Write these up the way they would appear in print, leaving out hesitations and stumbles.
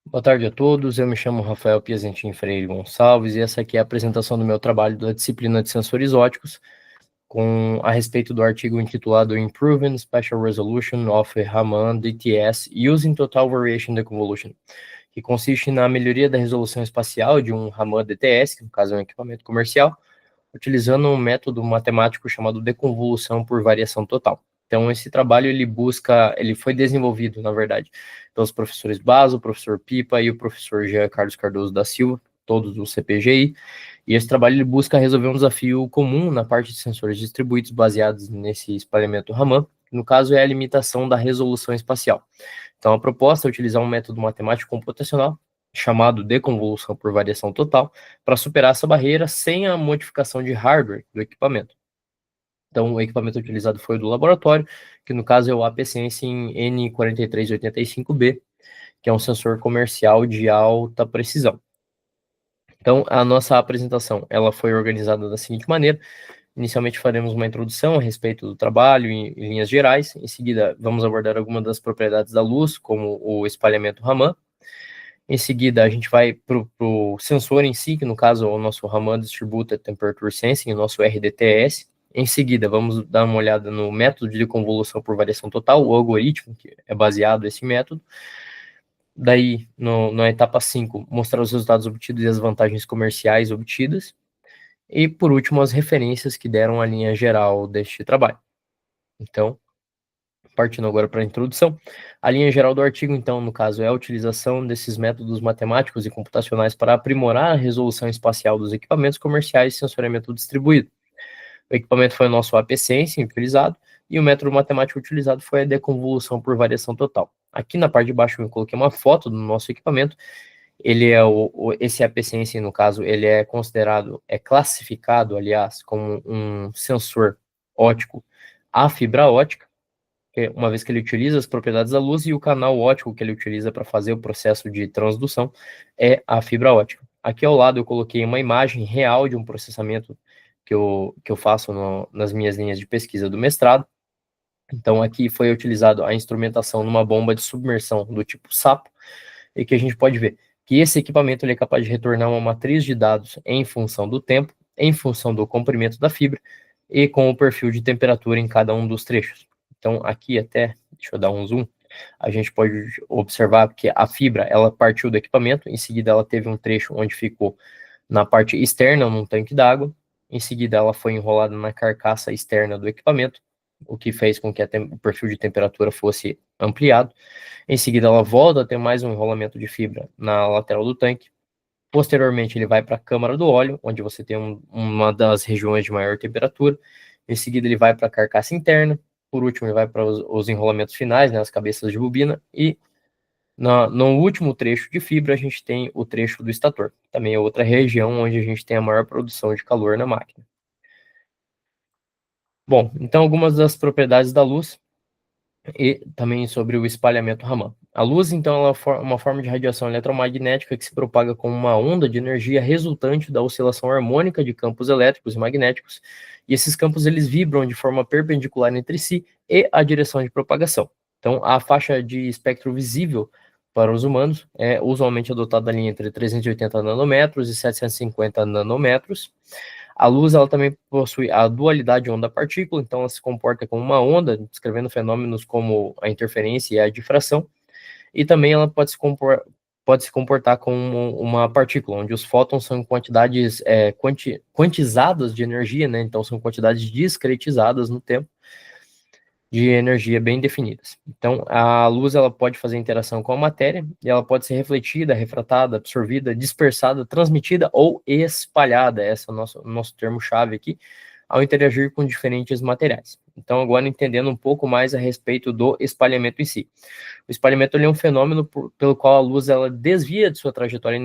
Boa tarde a todos, eu me chamo Rafael Piazentin Freire Gonçalves e essa aqui é a apresentação do meu trabalho da disciplina de sensores óticos a respeito do artigo intitulado Improving Spatial Resolution of a Raman DTS Using Total Variation Deconvolution, que consiste na melhoria da resolução espacial de um Raman DTS, que no caso é um equipamento comercial, utilizando um método matemático chamado deconvolução por variação total. Então, esse trabalho, ele foi desenvolvido, na verdade, pelos professores Basso, o professor Pipa e o professor Jean Carlos Cardoso da Silva, todos do CPGI, e esse trabalho ele busca resolver um desafio comum na parte de sensores distribuídos baseados nesse espalhamento Raman, que no caso é a limitação da resolução espacial. Então, a proposta é utilizar um método matemático computacional chamado deconvolução por variação total, para superar essa barreira sem a modificação de hardware do equipamento. Então, o equipamento utilizado foi o do laboratório, que no caso é o AP Sensing N4385B, que é um sensor comercial de alta precisão. Então, a nossa apresentação ela foi organizada da seguinte maneira: inicialmente faremos uma introdução a respeito do trabalho em linhas gerais, em seguida vamos abordar algumas das propriedades da luz, como o espalhamento Raman. Em seguida, a gente vai para o sensor em si, que no caso é o nosso Raman Distributed Temperature Sensing, o nosso RDTS. Em seguida, vamos dar uma olhada no método de convolução por variação total, o algoritmo que é baseado nesse método. Daí, na etapa 5, mostrar os resultados obtidos e as vantagens comerciais obtidas. E, por último, as referências que deram a linha geral deste trabalho. Então, partindo agora para a introdução, a linha geral do artigo, então, no caso, é a utilização desses métodos matemáticos e computacionais para aprimorar a resolução espacial dos equipamentos comerciais de sensoriamento distribuído. O equipamento foi o nosso AP Sensing utilizado, e o método matemático utilizado foi a deconvolução por variação total. Aqui na parte de baixo eu coloquei uma foto do nosso equipamento. Ele é esse AP Sensing, no caso, ele é classificado, aliás, como um sensor óptico à fibra ótica, uma vez que ele utiliza as propriedades da luz, e o canal óptico que ele utiliza para fazer o processo de transdução é a fibra ótica. Aqui ao lado eu coloquei uma imagem real de um processamento que eu faço nas minhas linhas de pesquisa do mestrado. Então aqui foi utilizado a instrumentação numa bomba de submersão do tipo SAPO, e que a gente pode ver que esse equipamento ele é capaz de retornar uma matriz de dados em função do tempo, em função do comprimento da fibra e com o perfil de temperatura em cada um dos trechos. Então, aqui até, deixa eu dar um zoom, a gente pode observar que a fibra, ela partiu do equipamento, em seguida ela teve um trecho onde ficou na parte externa, num tanque d'água, em seguida ela foi enrolada na carcaça externa do equipamento, o que fez com que o perfil de temperatura fosse ampliado. Em seguida ela volta a ter mais um enrolamento de fibra na lateral do tanque. Posteriormente ele vai para a câmara do óleo, onde você tem uma das regiões de maior temperatura. Em seguida ele vai para a carcaça interna. Por último, ele vai para os enrolamentos finais, né, as cabeças de bobina, e no último trecho de fibra a gente tem o trecho do estator, também é outra região onde a gente tem a maior produção de calor na máquina. Bom, então algumas das propriedades da luz e também sobre o espalhamento Raman. A luz, então, ela é uma forma de radiação eletromagnética que se propaga como uma onda de energia resultante da oscilação harmônica de campos elétricos e magnéticos, e esses campos eles vibram de forma perpendicular entre si e a direção de propagação. Então, a faixa de espectro visível para os humanos é usualmente adotada ali entre 380 nanômetros e 750 nanômetros. A luz ela também possui a dualidade onda-partícula, então ela se comporta como uma onda, descrevendo fenômenos como a interferência e a difração, e também ela pode se comportar como uma partícula, onde os fótons são quantidades quantizadas de energia, né? Então são quantidades discretizadas no tempo, de energia bem definidas. Então, a luz ela pode fazer interação com a matéria, e ela pode ser refletida, refratada, absorvida, dispersada, transmitida ou espalhada, esse é o nosso termo-chave aqui, ao interagir com diferentes materiais. Então, agora entendendo um pouco mais a respeito do espalhamento em si. O espalhamento ele é um fenômeno pelo qual a luz ela desvia de sua trajetória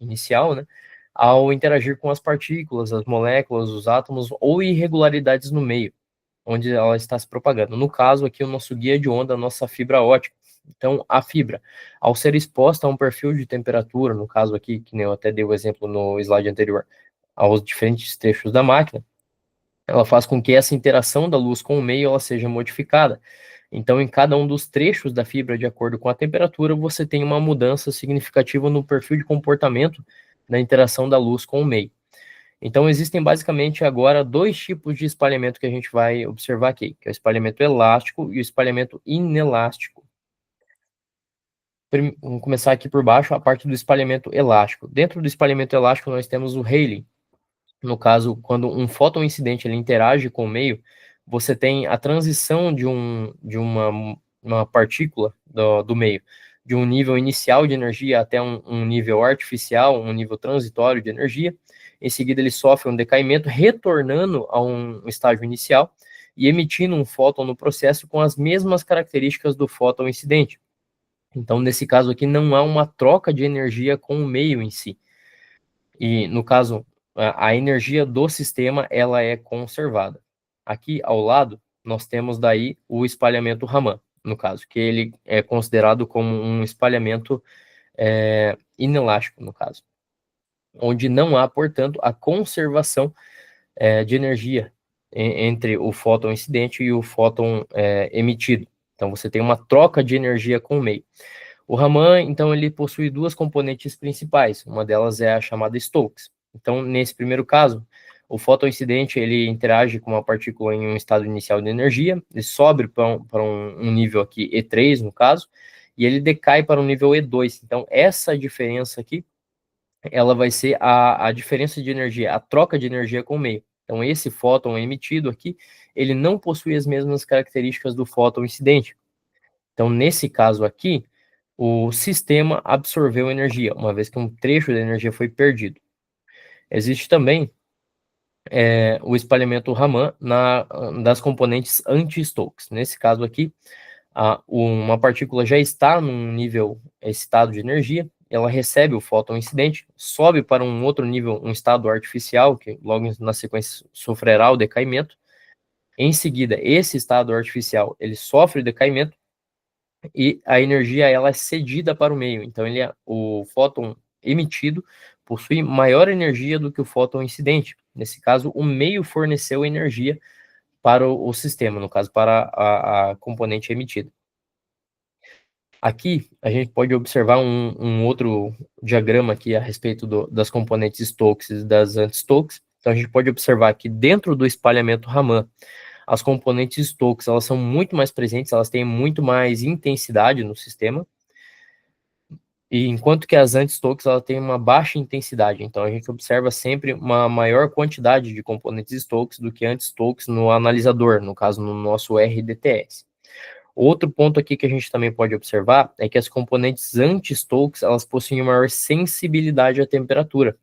inicial, né, ao interagir com as partículas, as moléculas, os átomos ou irregularidades no meio onde ela está se propagando. No caso aqui, o nosso guia de onda, a nossa fibra ótica. Então, a fibra, ao ser exposta a um perfil de temperatura, no caso aqui, que nem eu até dei o exemplo no slide anterior, aos diferentes trechos da máquina, ela faz com que essa interação da luz com o meio ela seja modificada. Então, em cada um dos trechos da fibra, de acordo com a temperatura, você tem uma mudança significativa no perfil de comportamento da interação da luz com o meio. Então, existem basicamente agora dois tipos de espalhamento que a gente vai observar aqui, que é o espalhamento elástico e o espalhamento inelástico. Vamos começar aqui por baixo, a parte do espalhamento elástico. Dentro do espalhamento elástico, nós temos o Rayleigh. No caso, quando um fóton incidente ele interage com o meio, você tem a transição de uma partícula do meio, de um nível inicial de energia até um nível artificial, um nível transitório de energia. Em seguida, ele sofre um decaimento, retornando a um estágio inicial e emitindo um fóton no processo com as mesmas características do fóton incidente. Então, nesse caso aqui, não há uma troca de energia com o meio em si. E, no caso, a energia do sistema, ela é conservada. Aqui, ao lado, nós temos daí o espalhamento Raman, no caso, que ele é considerado como um espalhamento inelástico, no caso, onde não há, portanto, a conservação de energia entre o fóton incidente e o fóton emitido. Então, você tem uma troca de energia com o meio. O Raman, então, ele possui duas componentes principais. Uma delas é a chamada Stokes. Então, nesse primeiro caso, o fóton incidente, ele interage com uma partícula em um estado inicial de energia, ele sobe para um nível aqui E3, no caso, e ele decai para um nível E2. Então, essa diferença aqui, ela vai ser a diferença de energia, a troca de energia com o meio. Então, esse fóton emitido aqui, ele não possui as mesmas características do fóton incidente. Então, nesse caso aqui, o sistema absorveu energia, uma vez que um trecho da energia foi perdido. Existe também o espalhamento Raman das componentes anti-Stokes. Nesse caso aqui, uma partícula já está num nível excitado de energia, ela recebe o fóton incidente, sobe para um outro nível, um estado artificial, que logo na sequência sofrerá o decaimento. Em seguida, esse estado artificial, ele sofre o decaimento, e a energia ela é cedida para o meio. Então, o fóton emitido possui maior energia do que o fóton incidente. Nesse caso, o meio forneceu energia para o sistema, no caso, para a componente emitida. Aqui, a gente pode observar um outro diagrama aqui a respeito das componentes Stokes e das anti-Stokes. Então, a gente pode observar que dentro do espalhamento Raman, as componentes Stokes, elas são muito mais presentes, elas têm muito mais intensidade no sistema, e enquanto que as anti-Stokes, ela tem uma baixa intensidade. Então, a gente observa sempre uma maior quantidade de componentes Stokes do que anti-Stokes no analisador, no caso, no nosso RDTS. Outro ponto aqui que a gente também pode observar é que as componentes anti-Stokes, elas possuem maior sensibilidade à temperatura.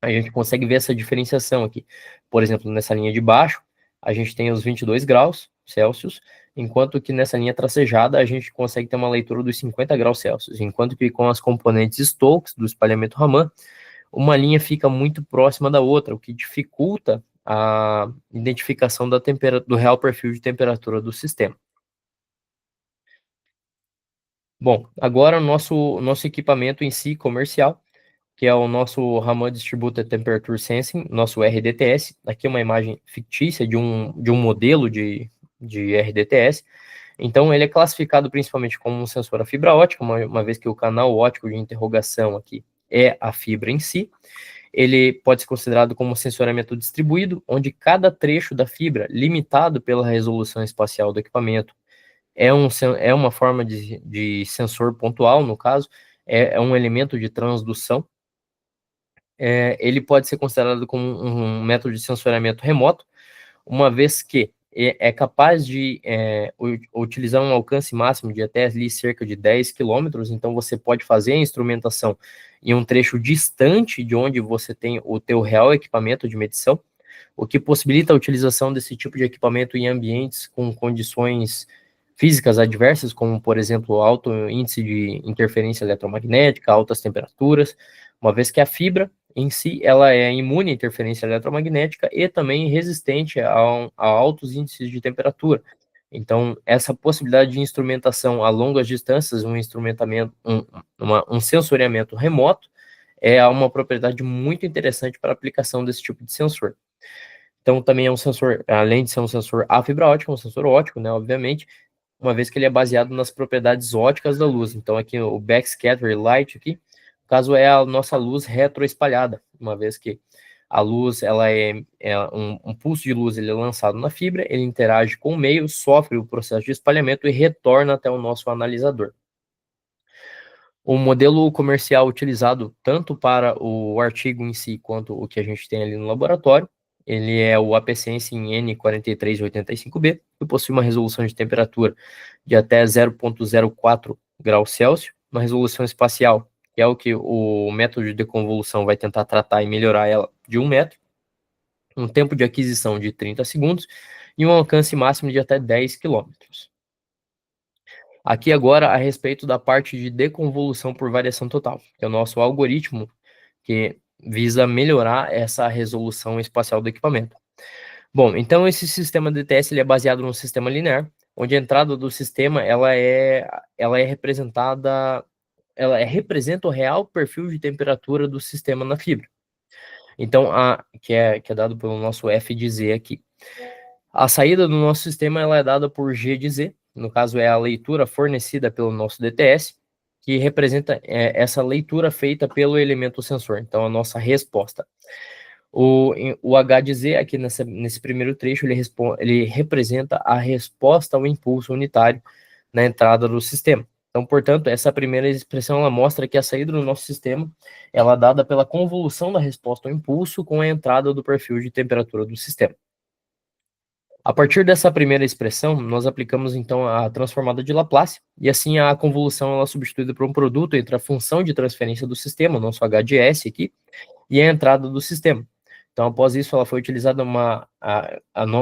A gente consegue ver essa diferenciação aqui. Por exemplo, nessa linha de baixo, a gente tem os 22 graus Celsius, enquanto que nessa linha tracejada a gente consegue ter uma leitura dos 50 graus Celsius, enquanto que com as componentes Stokes do espalhamento Raman, uma linha fica muito próxima da outra, o que dificulta a identificação do real perfil de temperatura do sistema. Bom, agora o nosso equipamento em si comercial, que é o nosso Raman Distributed Temperature Sensing, nosso RDTS. Aqui é uma imagem fictícia de um modelo de RDTS. Então, ele é classificado principalmente como um sensor a fibra ótica, uma vez que o canal óptico de interrogação aqui é a fibra em si. Ele pode ser considerado como um sensoramento distribuído, onde cada trecho da fibra, limitado pela resolução espacial do equipamento, é uma forma de sensor pontual, no caso, é um elemento de transdução. Ele pode ser considerado como um método de sensoriamento remoto, uma vez que é capaz de utilizar um alcance máximo de até ali cerca de 10 quilômetros, então você pode fazer a instrumentação em um trecho distante de onde você tem o teu real equipamento de medição, o que possibilita a utilização desse tipo de equipamento em ambientes com condições físicas adversas, como, por exemplo, alto índice de interferência eletromagnética, altas temperaturas, uma vez que a fibra em si, ela é imune à interferência eletromagnética e também resistente a altos índices de temperatura. Então, essa possibilidade de instrumentação a longas distâncias, um sensoriamento remoto, é uma propriedade muito interessante para a aplicação desse tipo de sensor. Então, também é um sensor, além de ser um sensor a fibra ótica, um sensor óptico, né, obviamente, uma vez que ele é baseado nas propriedades óticas da luz. Então, aqui o backscatter light, aqui, no caso, é a nossa luz retroespalhada, uma vez que a luz, ela é um pulso de luz, ele é lançado na fibra, ele interage com o meio, sofre o processo de espalhamento e retorna até o nosso analisador. O modelo comercial utilizado tanto para o artigo em si, quanto o que a gente tem ali no laboratório, ele é o APSense em N4385B, que possui uma resolução de temperatura de até 0,04 graus Celsius, uma resolução espacial, que é o que o método de deconvolução vai tentar tratar e melhorar ela, de 1 metro, um tempo de aquisição de 30 segundos e um alcance máximo de até 10 quilômetros. Aqui agora a respeito da parte de deconvolução por variação total, que é o nosso algoritmo que visa melhorar essa resolução espacial do equipamento. Bom, então esse sistema DTS ele é baseado num sistema linear, onde a entrada do sistema ela representa o real perfil de temperatura do sistema na fibra. Então, que é dado pelo nosso F de Z aqui. A saída do nosso sistema ela é dada por G de Z, no caso é a leitura fornecida pelo nosso DTS, que representa essa leitura feita pelo elemento sensor, então a nossa resposta. O H de Z, aqui nesse primeiro trecho, ele representa a resposta ao impulso unitário na entrada do sistema. Então, portanto, essa primeira expressão ela mostra que a saída do nosso sistema ela é dada pela convolução da resposta ao impulso com a entrada do perfil de temperatura do sistema. A partir dessa primeira expressão, nós aplicamos então a transformada de Laplace, e assim a convolução ela é substituída por um produto entre a função de transferência do sistema, o nosso H de S aqui, e a entrada do sistema. Então, após isso, ela foi utilizada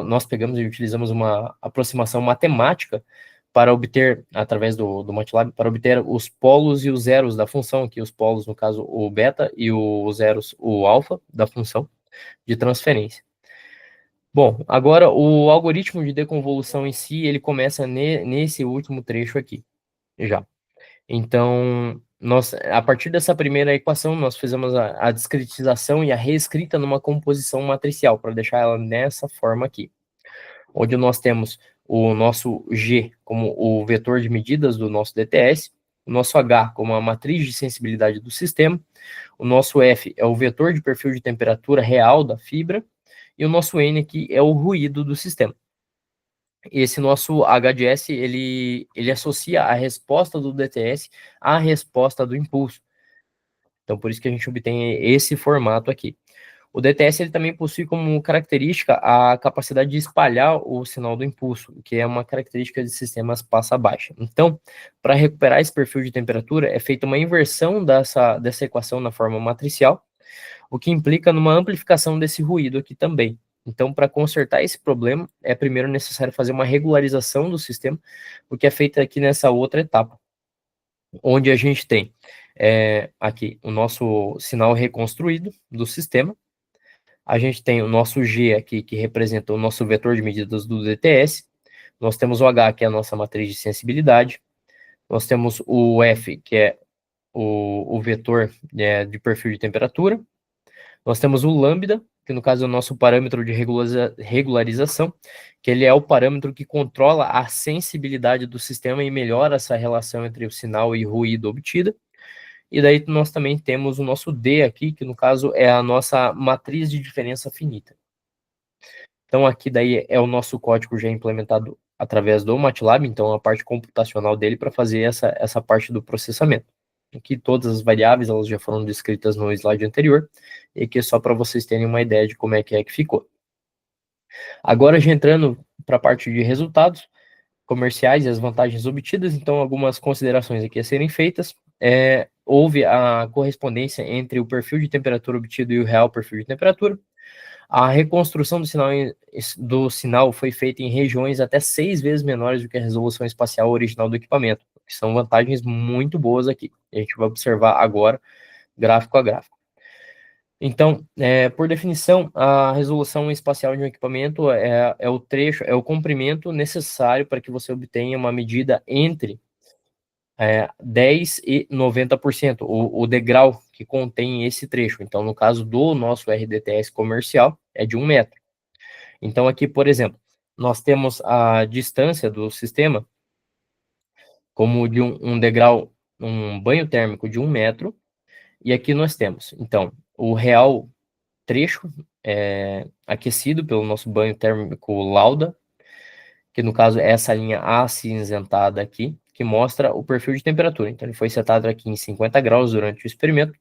nós pegamos e utilizamos uma aproximação matemática para obter, através do MATLAB, para obter os polos e os zeros da função, aqui os polos, no caso, o beta, e os zeros, o alfa, da função de transferência. Bom, agora o algoritmo de deconvolução em si, ele começa nesse último trecho aqui, já. Então, a partir dessa primeira equação, nós fizemos a discretização e a reescrita numa composição matricial, para deixar ela nessa forma aqui, onde nós temos o nosso G como o vetor de medidas do nosso DTS, o nosso H como a matriz de sensibilidade do sistema, o nosso F é o vetor de perfil de temperatura real da fibra, e o nosso N aqui é o ruído do sistema. Esse nosso HDS, ele associa a resposta do DTS à resposta do impulso. Então, por isso que a gente obtém esse formato aqui. O DTS, ele também possui como característica a capacidade de espalhar o sinal do impulso, que é uma característica de sistemas passa-baixa. Então, para recuperar esse perfil de temperatura, é feita uma inversão dessa equação na forma matricial, o que implica numa amplificação desse ruído aqui também. Então, para consertar esse problema, é primeiro necessário fazer uma regularização do sistema, o que é feito aqui nessa outra etapa, onde a gente tem aqui o nosso sinal reconstruído do sistema, a gente tem o nosso G aqui, que representa o nosso vetor de medidas do DTS, nós temos o H, que é a nossa matriz de sensibilidade, nós temos o F, que é o vetor de perfil de temperatura, nós temos o lambda, que no caso é o nosso parâmetro de regularização, que ele é o parâmetro que controla a sensibilidade do sistema e melhora essa relação entre o sinal e ruído obtida. E daí nós também temos o nosso D aqui, que no caso é a nossa matriz de diferença finita. Então aqui daí é o nosso código já implementado através do MATLAB, então a parte computacional dele para fazer essa parte do processamento. Aqui todas as variáveis elas já foram descritas no slide anterior, e aqui é só para vocês terem uma ideia de como é que ficou. Agora já entrando para a parte de resultados comerciais e as vantagens obtidas, então algumas considerações aqui a serem feitas. Houve a correspondência entre o perfil de temperatura obtido e o real perfil de temperatura. A reconstrução do sinal foi feita em regiões até 6 vezes menores do que a resolução espacial original do equipamento, que são vantagens muito boas aqui. A gente vai observar agora, gráfico a gráfico. Então, por definição, a resolução espacial de um equipamento é o comprimento necessário para que você obtenha uma medida entre 10 e 90%, o degrau que contém esse trecho. Então, no caso do nosso RDTS comercial, é de 1 metro. Então, aqui, por exemplo, nós temos a distância do sistema, como de um degrau, um banho térmico de 1 metro, e aqui nós temos, então, o real trecho aquecido pelo nosso banho térmico Lauda, que no caso é essa linha acinzentada aqui, que mostra o perfil de temperatura. Então ele foi setado aqui em 50 graus durante o experimento.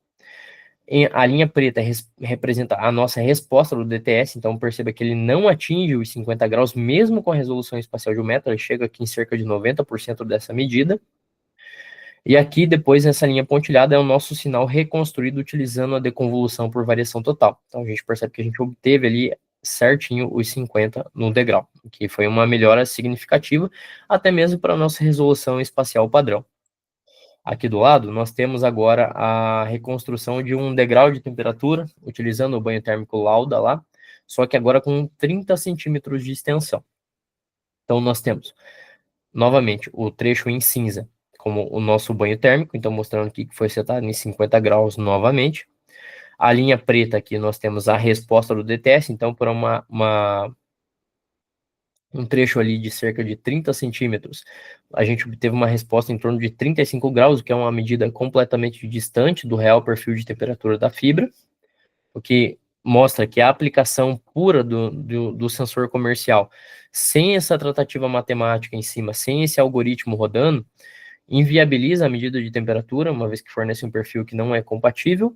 A linha preta representa a nossa resposta do DTS, então perceba que ele não atinge os 50 graus, mesmo com a resolução espacial de 1 metro, ele chega aqui em cerca de 90% dessa medida. E aqui, depois, nessa linha pontilhada, é o nosso sinal reconstruído utilizando a deconvolução por variação total. Então a gente percebe que a gente obteve ali certinho os 50 no degrau, que foi uma melhora significativa, até mesmo para a nossa resolução espacial padrão. Aqui do lado, nós temos agora a reconstrução de um degrau de temperatura, utilizando o banho térmico Lauda lá, só que agora com 30 centímetros de extensão. Então nós temos, novamente, o trecho em cinza, como o nosso banho térmico, então mostrando aqui que foi setado em 50 graus novamente. A linha preta aqui nós temos a resposta do DTS, então por um trecho ali de cerca de 30 centímetros, a gente obteve uma resposta em torno de 35 graus, o que é uma medida completamente distante do real perfil de temperatura da fibra, o que mostra que a aplicação pura do sensor comercial, sem essa tratativa matemática em cima, sem esse algoritmo rodando, inviabiliza a medida de temperatura, uma vez que fornece um perfil que não é compatível.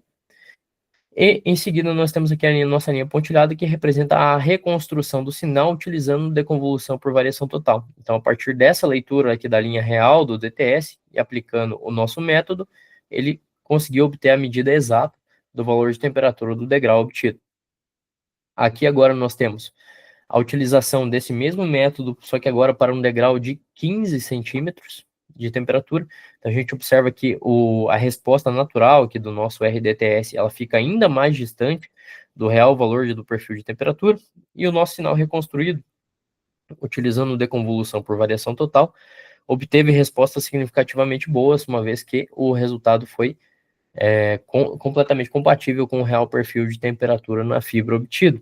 E, em seguida, nós temos aqui a nossa linha pontilhada, que representa a reconstrução do sinal utilizando deconvolução por variação total. Então, a partir dessa leitura aqui da linha real do DTS, e aplicando o nosso método, ele conseguiu obter a medida exata do valor de temperatura do degrau obtido. Aqui agora nós temos a utilização desse mesmo método, só que agora para um degrau de 15 centímetros de temperatura. Então, a gente observa que a resposta natural aqui do nosso RDTS, ela fica ainda mais distante do real valor do perfil de temperatura, e o nosso sinal reconstruído, utilizando deconvolução por variação total, obteve respostas significativamente boas, uma vez que o resultado foi completamente compatível com o real perfil de temperatura na fibra obtido.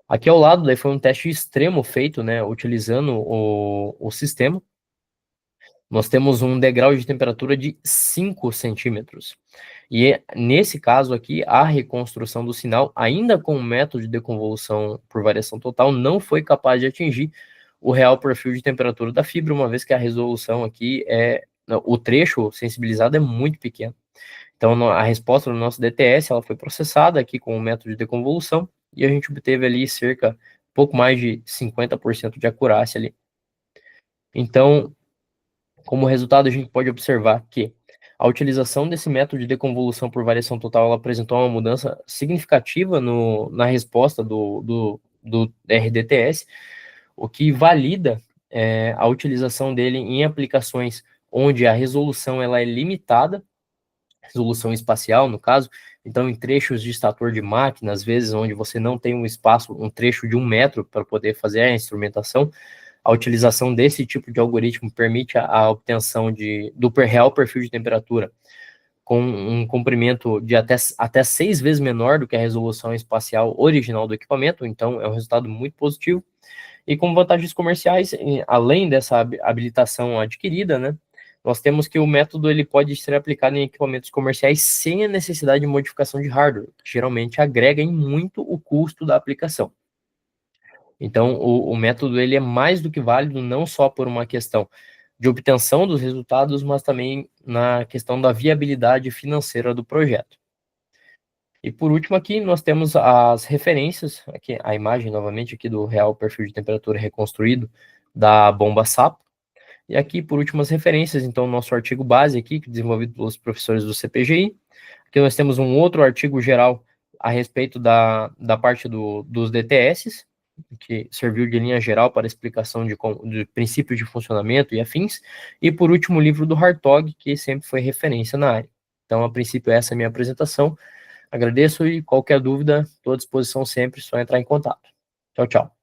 Aqui ao lado, daí foi um teste extremo feito, né, utilizando o sistema. Nós temos um degrau de temperatura de 5 centímetros. E nesse caso aqui, a reconstrução do sinal, ainda com o método de deconvolução por variação total, não foi capaz de atingir o real perfil de temperatura da fibra, uma vez que a resolução aqui o trecho sensibilizado é muito pequeno. Então, a resposta do nosso DTS, ela foi processada aqui com o método de deconvolução, e a gente obteve ali pouco mais de 50% de acurácia ali. Então, como resultado, a gente pode observar que a utilização desse método de deconvolução por variação total, ela apresentou uma mudança significativa na resposta do RDTS, o que valida a utilização dele em aplicações onde a resolução ela é limitada, resolução espacial, no caso, então em trechos de estator de máquina, às vezes onde você não tem um trecho de 1 metro para poder fazer a instrumentação, a utilização desse tipo de algoritmo permite a obtenção do real perfil de temperatura com um comprimento de até 6 vezes menor do que a resolução espacial original do equipamento, então é um resultado muito positivo. E com vantagens comerciais, além dessa habilitação adquirida, né, nós temos que o método ele pode ser aplicado em equipamentos comerciais sem a necessidade de modificação de hardware, que geralmente agrega em muito o custo da aplicação. Então, o método ele é mais do que válido, não só por uma questão de obtenção dos resultados, mas também na questão da viabilidade financeira do projeto. E por último aqui, nós temos as referências, aqui a imagem novamente aqui do real perfil de temperatura reconstruído da bomba SAPO. E aqui, por último, as referências, então, o nosso artigo base aqui, desenvolvido pelos professores do CPGI. Aqui nós temos um outro artigo geral a respeito da parte dos DTS, que serviu de linha geral para explicação de princípios de funcionamento e afins. E, por último, o livro do Hartog, que sempre foi referência na área. Então, a princípio, essa é a minha apresentação. Agradeço e qualquer dúvida, estou à disposição sempre, só entrar em contato. Tchau, tchau.